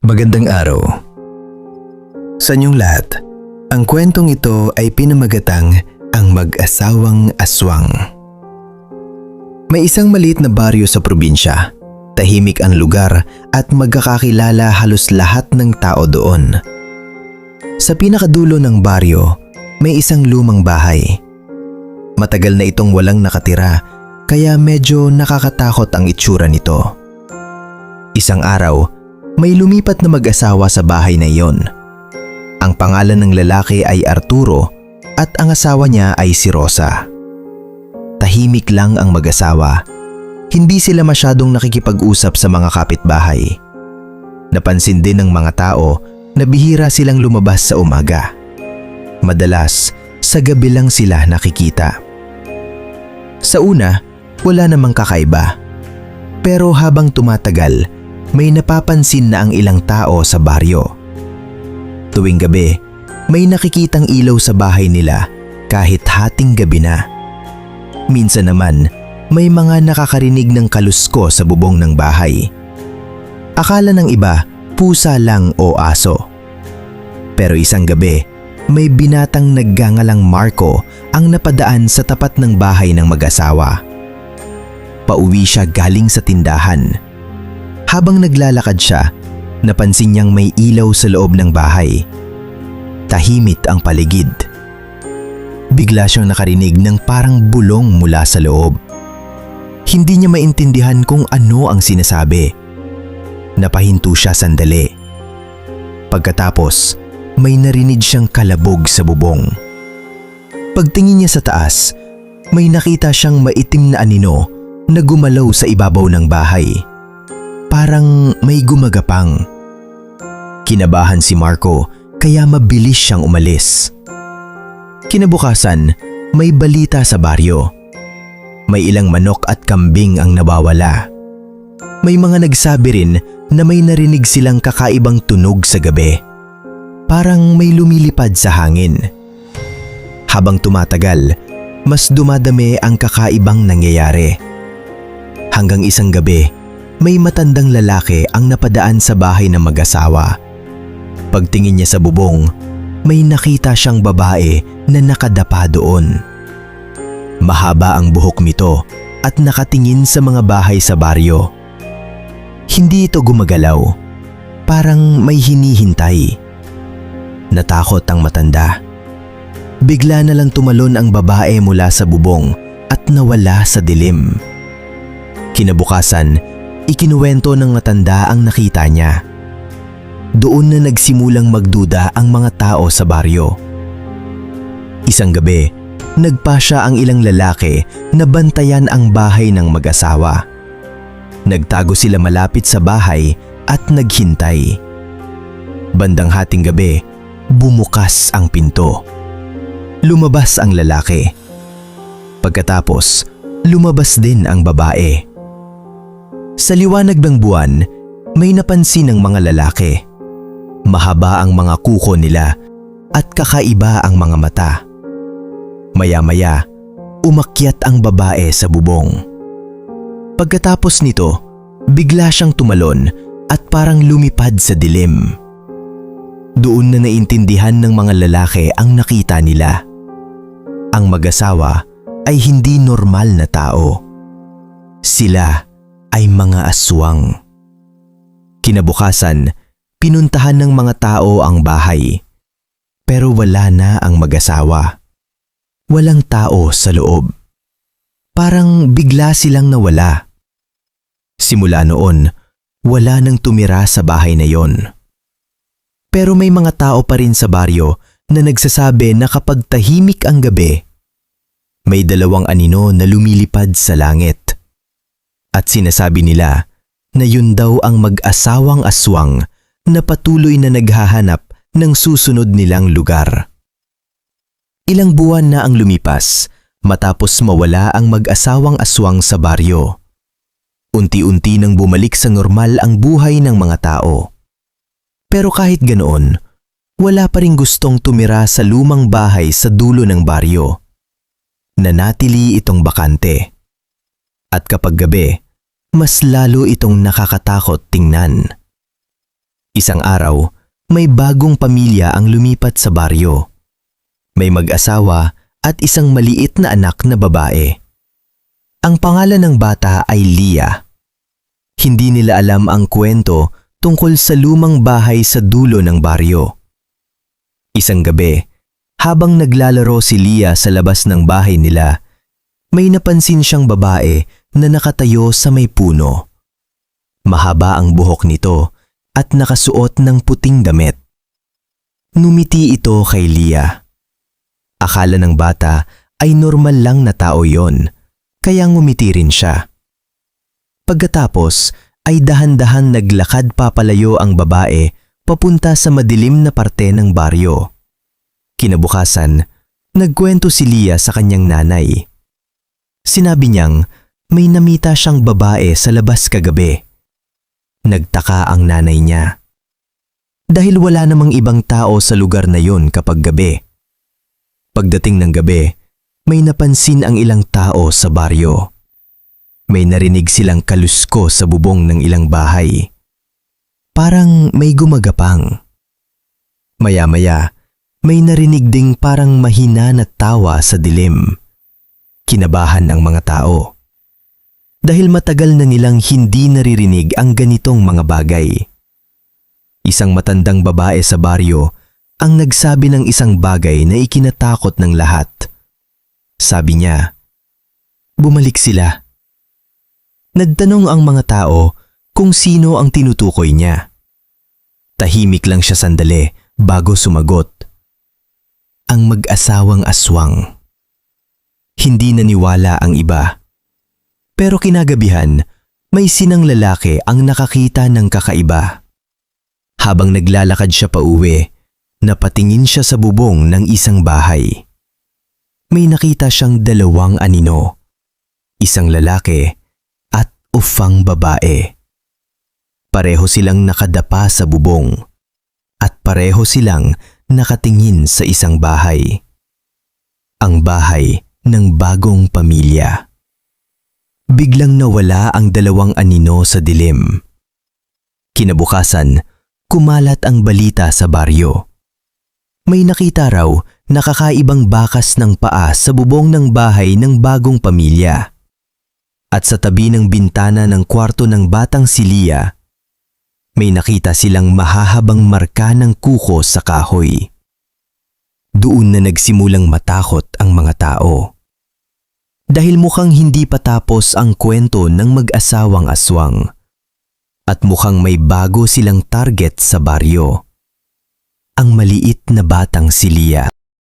Magandang araw. Sa inyong lahat, ang kwentong ito ay pinamagatang Ang Mag-asawang Aswang. May isang maliit na baryo sa probinsya. Tahimik ang lugar at magkakakilala halos lahat ng tao doon. Sa pinakadulo ng baryo, may isang lumang bahay. Matagal na itong walang nakatira, kaya medyo nakakatakot ang itsura nito. Isang araw, may lumipat na mag-asawa sa bahay na iyon. Ang pangalan ng lalaki ay Arturo at ang asawa niya ay si Rosa. Tahimik lang ang mag-asawa. Hindi sila masyadong nakikipag-usap sa mga kapitbahay. Napansin din ng mga tao na bihira silang lumabas sa umaga. Madalas, sa gabi lang sila nakikita. Sa una, wala namang kakaiba. Pero habang tumatagal, may napapansin na ang ilang tao sa baryo. Tuwing gabi, may nakikitang ilaw sa bahay nila kahit hating gabi na. Minsan naman, may mga nakakarinig ng kalusko sa bubong ng bahay. Akala ng iba, pusa lang o aso. Pero isang gabi, may binatang naggangalang Marco ang napadaan sa tapat ng bahay ng mag-asawa. Pauwi siya galing sa tindahan. Habang naglalakad siya, napansin niyang may ilaw sa loob ng bahay. Tahimik ang paligid. Bigla siyang nakarinig ng parang bulong mula sa loob. Hindi niya maintindihan kung ano ang sinasabi. Napahinto siya sandali. Pagkatapos, may narinig siyang kalabog sa bubong. Pagtingin niya sa taas, may nakita siyang maitim na anino na gumalaw sa ibabaw ng bahay. Parang may gumagapang. Kinabahan si Marco kaya mabilis siyang umalis. Kinabukasan, may balita sa baryo. May ilang manok at kambing ang nawawala. May mga nagsabi rin na may narinig silang kakaibang tunog sa gabi. Parang may lumilipad sa hangin. Habang tumatagal, mas dumadami ang kakaibang nangyayari. Hanggang isang gabi, may matandang lalaki ang napadaan sa bahay ng mag-asawa. Pagtingin niya sa bubong, may nakita siyang babae na nakadapa doon. Mahaba ang buhok nito at nakatingin sa mga bahay sa baryo. Hindi ito gumagalaw, parang may hinihintay. Natakot ang matanda. Bigla na lang tumalon ang babae mula sa bubong at nawala sa dilim. Kinabukasan, ikinuwento ng matanda ang nakita niya. Doon na nagsimulang magduda ang mga tao sa baryo. Isang gabi, nagpasya ang ilang lalaki na bantayan ang bahay ng mag-asawa. Nagtago sila malapit sa bahay at naghintay. Bandang hating gabi, bumukas ang pinto. Lumabas ang lalaki. Pagkatapos, lumabas din ang babae. Sa liwanag ng buwan, may napansin ng mga lalaki. Mahaba ang mga kuko nila at kakaiba ang mga mata. Maya-maya, umakyat ang babae sa bubong. Pagkatapos nito, bigla siyang tumalon at parang lumipad sa dilim. Doon na naintindihan ng mga lalaki ang nakita nila. Ang mag-asawa ay hindi normal na tao. Sila ay mga aswang. Kinabukasan, pinuntahan ng mga tao ang bahay. Pero wala na ang mag-asawa. Walang tao sa loob. Parang bigla silang nawala. Simula noon, wala nang tumira sa bahay na yon. Pero may mga tao pa rin sa baryo na nagsasabi na kapag tahimik ang gabi, may dalawang anino na lumilipad sa langit. At sinasabi nila na yun daw ang mag-asawang aswang na patuloy na naghahanap ng susunod nilang lugar. Ilang buwan na ang lumipas matapos mawala ang mag-asawang aswang sa baryo. Unti-unti nang bumalik sa normal ang buhay ng mga tao. Pero kahit ganoon, wala pa ring gustong tumira sa lumang bahay sa dulo ng baryo. Nanatili itong bakante. At kapag gabi, mas lalo itong nakakatakot tingnan. Isang araw, may bagong pamilya ang lumipat sa baryo. May mag-asawa at isang maliit na anak na babae. Ang pangalan ng bata ay Leah. Hindi nila alam ang kwento tungkol sa lumang bahay sa dulo ng baryo. Isang gabi, habang naglalaro si Leah sa labas ng bahay nila, may napansin siyang babae na nakatayo sa may puno. Mahaba ang buhok nito at nakasuot ng puting damit. Numiti ito kay Leah. Akala ng bata ay normal lang na tao yon, kaya ngumiti rin siya. Pagkatapos ay dahan-dahan naglakad papalayo ang babae papunta sa madilim na parte ng baryo. Kinabukasan, nagkwento si Leah sa kanyang nanay. Sinabi niyang may namita siyang babae sa labas kagabi. Nagtaka ang nanay niya. Dahil wala namang ibang tao sa lugar na yon kapag gabi. Pagdating ng gabi, may napansin ang ilang tao sa baryo. May narinig silang kalusko sa bubong ng ilang bahay. Parang may gumagapang. Maya-maya, may narinig ding parang mahina na tawa sa dilim. Kinabahan ang mga tao. Dahil matagal na nilang hindi naririnig ang ganitong mga bagay. Isang matandang babae sa baryo ang nagsabi ng isang bagay na ikinatakot ng lahat. Sabi niya, bumalik sila. Nagtanong ang mga tao kung sino ang tinutukoy niya. Tahimik lang siya sandali bago sumagot. Ang mag-asawang aswang. Hindi naniwala ang iba. Pero kinagabihan, may sinang lalaki ang nakakita ng kakaiba. Habang naglalakad siya pauwi, napatingin siya sa bubong ng isang bahay. May nakita siyang dalawang anino, isang lalaki at ufang babae. Pareho silang nakadapa sa bubong at pareho silang nakatingin sa isang bahay. Ang bahay ng bagong pamilya. Biglang nawala ang dalawang anino sa dilim. Kinabukasan, kumalat ang balita sa baryo. May nakita raw na kakaibang bakas ng paa sa bubong ng bahay ng bagong pamilya. At sa tabi ng bintana ng kwarto ng batang si Leah, may nakita silang mahahabang marka ng kuko sa kahoy. Doon na nagsimulang matakot ang mga tao. Dahil mukhang hindi pa tapos ang kwento ng mag-asawang aswang. At mukhang may bago silang target sa baryo. Ang maliit na batang si Leah.